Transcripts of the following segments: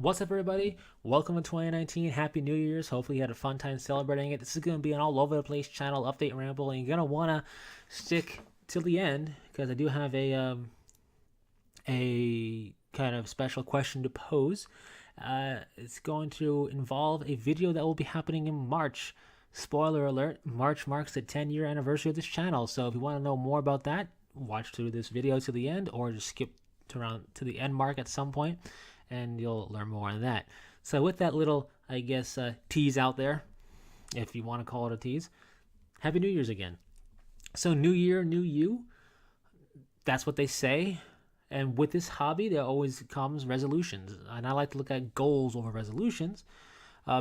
What's up, everybody? Welcome to 2019. Happy New Year's. Hopefully, you had a fun time celebrating it. This is going to be an all over the place channel update ramble, and you're going to want to stick till the end because I do have a kind of special question to pose. It's going to involve a video that will be happening in March. Spoiler alert: March marks the 10-year anniversary of this channel. So, if you want to know more about that, watch through this video to the end, or just skip around to the end mark at some point and you'll learn more on that. So with that little, I guess, tease out there, if you want to call it a tease, Happy New Year's again. So new year, new you. That's what they say. And with this hobby, there always comes resolutions. And I like to look at goals over resolutions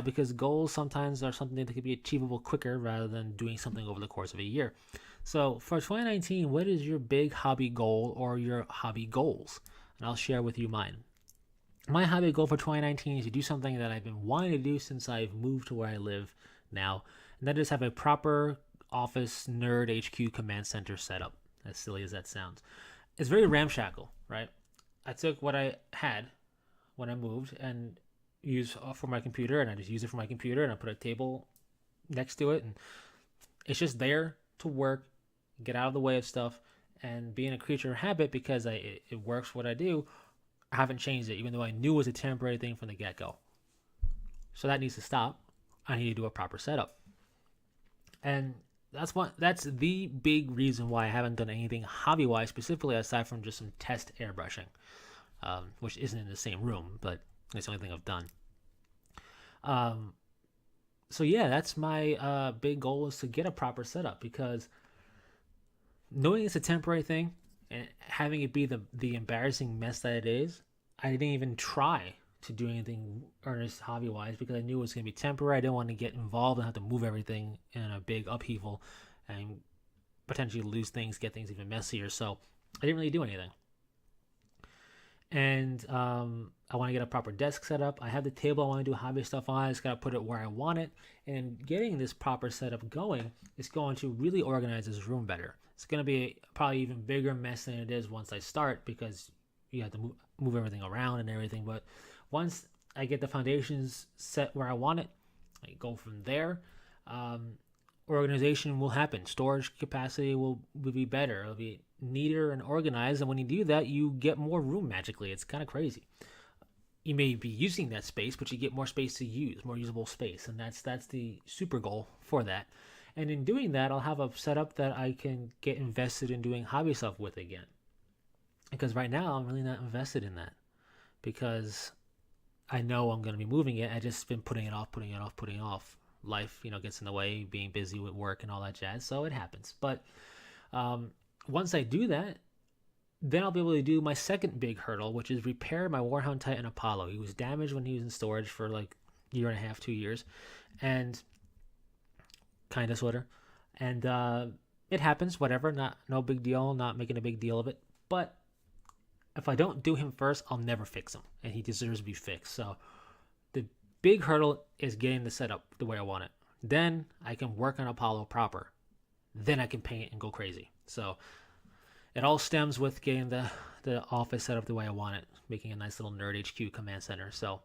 because goals sometimes are something that can be achievable quicker rather than doing something over the course of a year. So for 2019, what is your big hobby goal or your hobby goals? And I'll share with you mine. My hobby goal for 2019 is to do something that I've been wanting to do since I've moved to where I live now, and that is have a proper office nerd HQ command center setup, as silly as that sounds. It's very ramshackle, right? I took what I had when I moved and used for my computer, and I just use it for my computer, and I put a table next to it, and it's just there to work, get out of the way of stuff, and being a creature of habit because it works what I do. I haven't changed it, even though I knew it was a temporary thing from the get-go. So that needs to stop. I need to do a proper setup. And that's the big reason why I haven't done anything hobby-wise specifically aside from just some test airbrushing, which isn't in the same room, but it's the only thing I've done. So yeah, that's my big goal is to get a proper setup because knowing it's a temporary thing and having it be the embarrassing mess that it is, I didn't even try to do anything earnest hobby wise because I knew it was going to be temporary. I didn't want to get involved and have to move everything in a big upheaval and potentially lose things, get things even messier. So I didn't really do anything. And I want to get a proper desk set up. I have the table I want to do hobby stuff on. I just got to put it where I want it. And getting this proper setup going is going to really organize this room better. It's going to be probably even bigger mess than it is once I start because you have to move everything around and everything. But once I get the foundations set where I want it, I go from there. Organization will happen. Storage capacity will be better. It'll be neater and organized. And when you do that, you get more room magically. It's kind of crazy. You may be using that space, but you get more space to use, more usable space. And that's the super goal for that. And in doing that, I'll have a setup that I can get invested in doing hobby stuff with again. Because right now, I'm really not invested in that. Because I know I'm going to be moving it. I just been putting it off. Life, gets in the way, being busy with work and all that jazz. So it happens. But once I do that, then I'll be able to do my second big hurdle, which is repair my Warhound Titan Apollo. He was damaged when he was in storage for like a year and a half, 2 years. And kind of, sort of. And it happens, whatever. No big deal, not making a big deal of it. But if I don't do him first, I'll never fix him. And he deserves to be fixed. So the big hurdle is getting the setup the way I want it. Then I can work on Apollo proper. Then I can paint and go crazy. So it all stems with getting the office set up the way I want it, making a nice little nerd HQ command center. So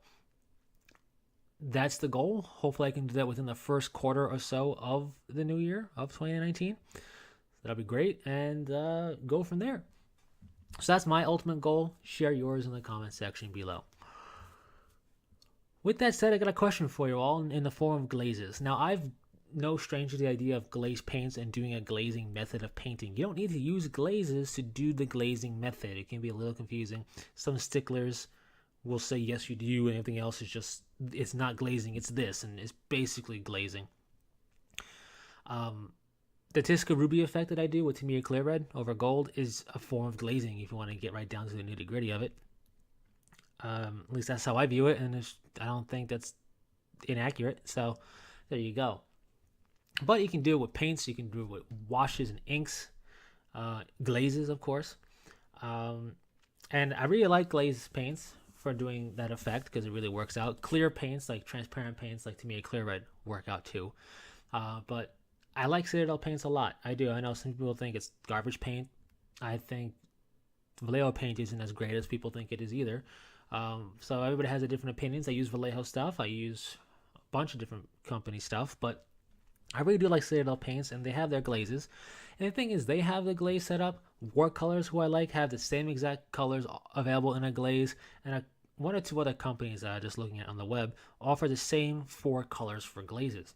that's the goal. Hopefully I can do that within the first quarter or so of the new year of 2019. That'll be great. And go from there. So that's my ultimate goal. Share yours in the comment section below. With that said, I got a question for you all in the form of glazes. Now, I've no stranger to the idea of glaze paints and doing a glazing method of painting. You don't need to use glazes to do the glazing method. It can be a little confusing. Some sticklers will say, yes, you do, and everything else is just, it's not glazing, it's this, and it's basically glazing. The Tisca Ruby effect that I do with Tamiya Clear Red over gold is a form of glazing if you want to get right down to the nitty gritty of it. At least that's how I view it, and I don't think that's inaccurate. So there you go. But you can do it with paints, you can do it with washes and inks, glazes, of course. And I really like glaze paints for doing that effect because it really works out. Clear paints, like transparent paints, like Tamiya Clear Red, work out too. But I like Citadel paints a lot. I do. I know some people think it's garbage paint. I think Vallejo paint isn't as great as people think it is either. So everybody has a different opinions. I use Vallejo stuff. I use a bunch of different company stuff, but I really do like Citadel paints, and they have their glazes. And the thing is, they have the glaze set up. Watercolors, who I like, have the same exact colors available in a glaze, and one or two other companies just looking at on the web offer the same 4 colors for glazes: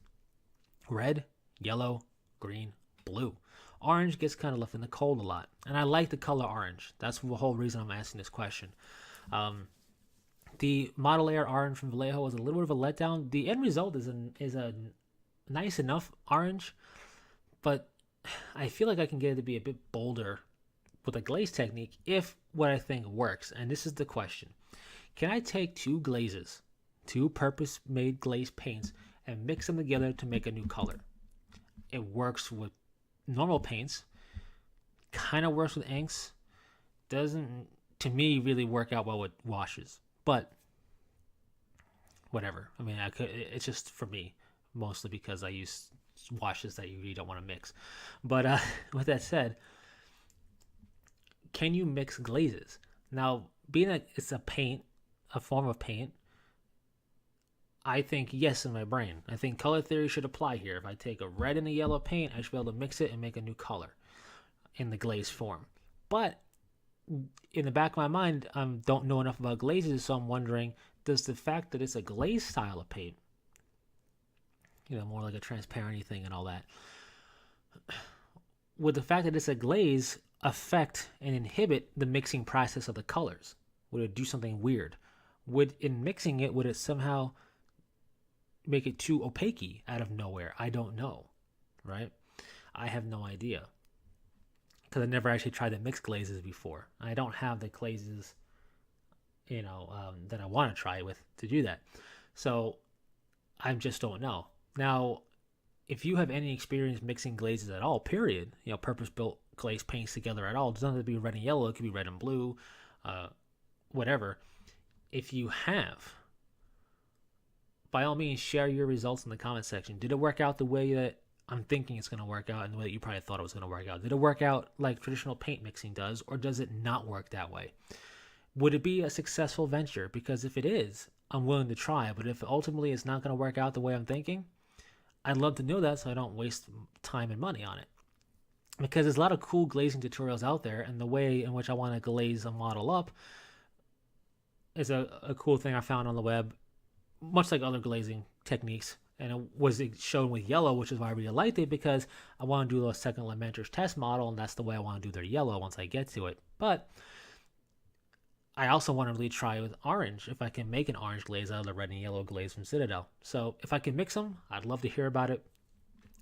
red, yellow, green, blue. Orange gets kind of left in the cold a lot, and I like the color orange. That's the whole reason I'm asking this question. The model air orange from Vallejo was a little bit of a letdown. The end result is a nice enough orange, but I feel like I can get it to be a bit bolder with a glaze technique if what I think works. And this is the question: can I take 2 glazes, 2 purpose-made glaze paints, and mix them together to make a new color? It works with normal paints, kind of works with inks, doesn't, to me, really work out well with washes. But whatever. I mean, it's just for me, mostly because I use washes that you really don't want to mix. But with that said, can you mix glazes? Now, being that it's a paint, a form of paint, I think yes in my brain. I think color theory should apply here. If I take a red and a yellow paint, I should be able to mix it and make a new color in the glaze form. But in the back of my mind, I don't know enough about glazes, so I'm wondering, does the fact that it's a glaze style of paint, more like a transparency thing and all that, would the fact that it's a glaze affect and inhibit the mixing process of the colors? Would it do something weird? In mixing it, would it somehow make it too opaque out of nowhere? I don't know, right? I have no idea, because I never actually tried to mix glazes before. I don't have the glazes, that I want to try with to do that. So I just don't know. Now, if you have any experience mixing glazes at all, period, purpose-built glaze paints together at all, it doesn't have to be red and yellow, it could be red and blue, whatever. If you have, by all means, share your results in the comment section. Did it work out the way that I'm thinking it's going to work out and the way that you probably thought it was going to work out? Did it work out like traditional paint mixing does, or does it not work that way? Would it be a successful venture? Because if it is, I'm willing to try. But if ultimately it's not going to work out the way I'm thinking, I'd love to know that so I don't waste time and money on it. Because there's a lot of cool glazing tutorials out there, and the way in which I want to glaze a model up is a cool thing I found on the web, much like other glazing techniques. And it was shown with yellow, which is why I really liked it, because I want to do a second Lamenter's test model, and that's the way I want to do their yellow once I get to it. But I also want to really try with orange, if I can make an orange glaze out of the red and yellow glaze from Citadel. So if I can mix them, I'd love to hear about it.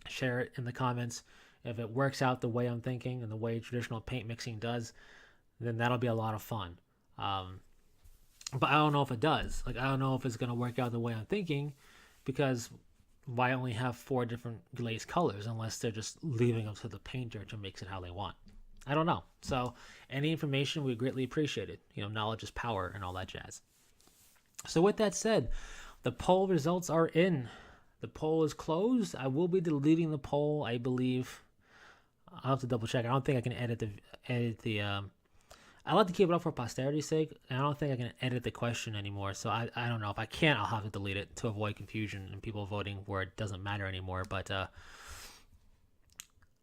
Share it in the comments. If it works out the way I'm thinking and the way traditional paint mixing does, then that'll be a lot of fun. But I don't know if it does. I don't know if it's going to work out the way I'm thinking, because why only have 4 different glaze colors unless they're just leaving up to the painter to mix it how they want? I don't know. So any information, we greatly appreciate it. Knowledge is power and all that jazz. So with that said, the poll results are in. The poll is closed. I will be deleting the poll, I believe. I'll have to double check. I don't think I can edit the I like to keep it up for posterity's sake, and I don't think I can edit the question anymore. So I don't know. If I can't, I'll have to delete it to avoid confusion and people voting where it doesn't matter anymore. But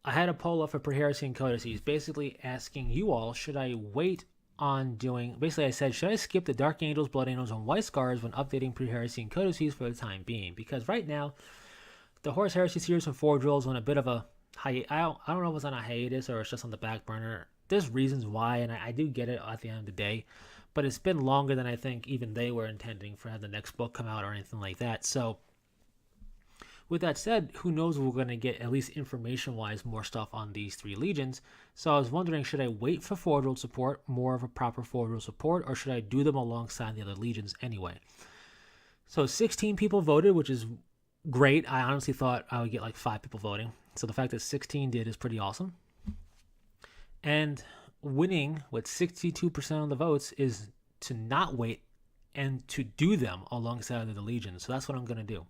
I had a poll up for Preheresy and Codices, basically asking you all, should I wait on doing... Basically, I said, should I skip the Dark Angels, Blood Angels, and White Scars when updating Preheresy and Codices for the time being? Because right now, the Horus Heresy series from Forge Rules on a bit of a... I don't know if it's on a hiatus or it's just on the back burner. There's reasons why, and I do get it at the end of the day, but it's been longer than I think even they were intending for having the next book come out or anything like that. So with that said, who knows if we're going to get, at least information-wise, more stuff on these 3 legions. So I was wondering, should I wait for Forge World support, more of a proper Forge World support, or should I do them alongside the other legions anyway? So 16 people voted, which is great. I honestly thought I would get like 5 people voting. So the fact that 16 did is pretty awesome. And winning with 62% of the votes is to not wait and to do them alongside the legions. So that's what I'm going to do.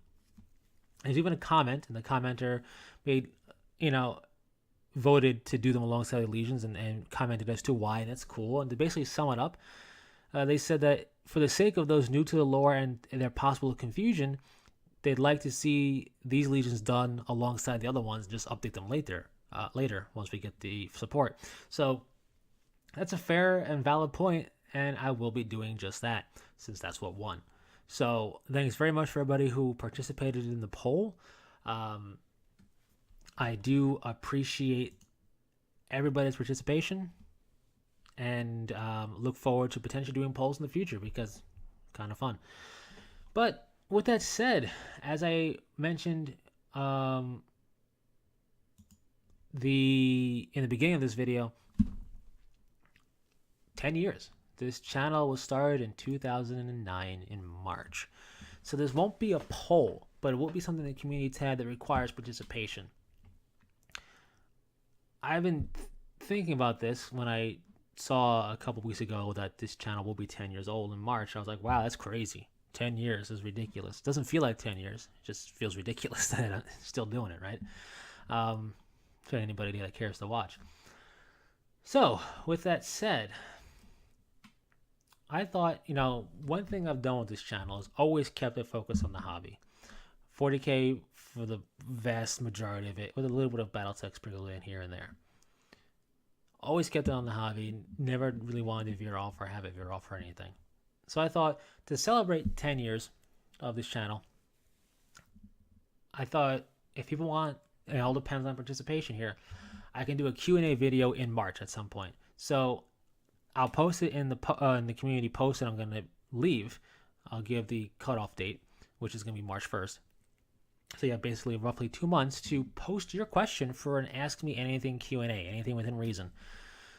There's even a comment, and the commenter made, voted to do them alongside the legions and commented as to why, and that's cool. And to basically sum it up, they said that for the sake of those new to the lore and their possible confusion, they'd like to see these legions done alongside the other ones, just update them later once we get the support. So that's a fair and valid point, and I will be doing just that since that's what won. So thanks very much for everybody who participated in the poll. I do appreciate everybody's participation, and look forward to potentially doing polls in the future because kind of fun. But with that said, as I mentioned in the beginning of this video, 10 years. This channel was started in 2009 in March. So this won't be a poll, but it will be something in the community tab that requires participation. I've been thinking about this when I saw a couple weeks ago that this channel will be 10 years old in March. I was like, wow, that's crazy. 10 years is ridiculous. It doesn't feel like 10 years. It just feels ridiculous that I'm still doing it, right? For anybody that cares to watch. So, with that said, I thought, one thing I've done with this channel is always kept it focused on the hobby. 40K for the vast majority of it, with a little bit of Battletech sprinkled in here and there. Always kept it on the hobby, never really wanted to veer off or have it veer off or anything. So I thought, to celebrate 10 years of this channel, I thought if people want, it all depends on participation here, I can do a Q&A video in March at some point. So I'll post it in the community post that I'm going to leave. I'll give the cutoff date, which is going to be March 1st. So you have basically roughly 2 months to post your question for an Ask Me Anything Q&A, anything within reason.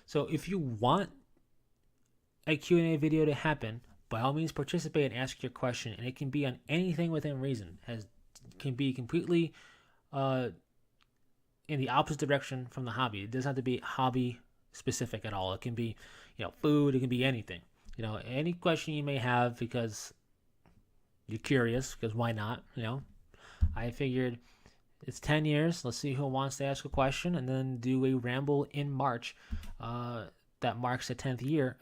So if you want a Q&A video to happen, by all means participate and ask your question, and it can be on anything within reason. Can be completely in the opposite direction from the hobby. It doesn't have to be hobby specific at all. It can be, food. It can be anything. Any question you may have because you're curious. Because why not? I figured it's 10 years. Let's see who wants to ask a question, and then do a ramble in March. That marks the 10th year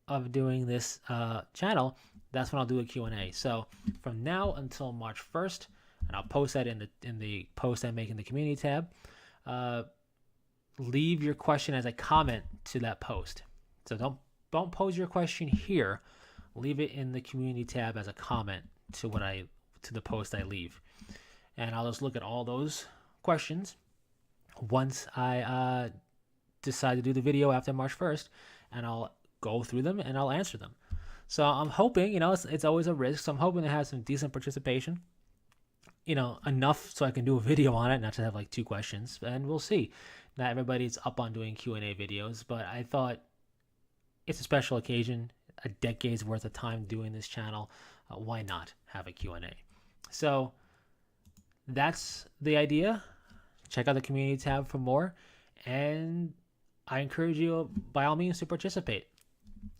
of doing this channel. That's when I'll do a Q&A. So from now until March 1st, and I'll post that in the post I make in the community tab. Leave your question as a comment to that post. So don't pose your question here. Leave it in the community tab as a comment to the post I leave, and I'll just look at all those questions once I decide to do the video after March 1st, and I'll go through them and I'll answer them. So I'm hoping, it's always a risk. So I'm hoping to have some decent participation. Enough so I can do a video on it, not to have like 2 questions, and we'll see. Not everybody's up on doing Q&A videos, but I thought it's a special occasion, a decade's worth of time doing this channel. Why not have a Q&A? So that's the idea. Check out the community tab for more, and I encourage you by all means to participate.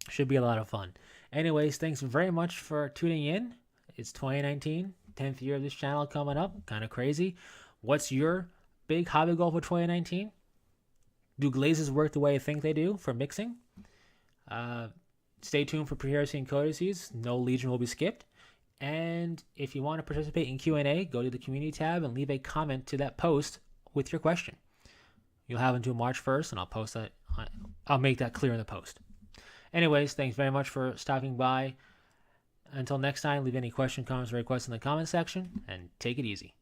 Should be a lot of fun. Anyways, thanks very much for tuning in. It's 2019, 10th year of this channel coming up. Kind of crazy. What's your big hobby goal for 2019? Do glazes work the way I think they do for mixing? Stay tuned for pre-heresy and codices. No legion will be skipped. And if you want to participate in Q&A, go to the community tab and leave a comment to that post with your question. You'll have until March 1st, and I'll post that. I'll make that clear in the post. Anyways, thanks very much for stopping by. Until next time, leave any question, comments, or requests in the comment section, and take it easy.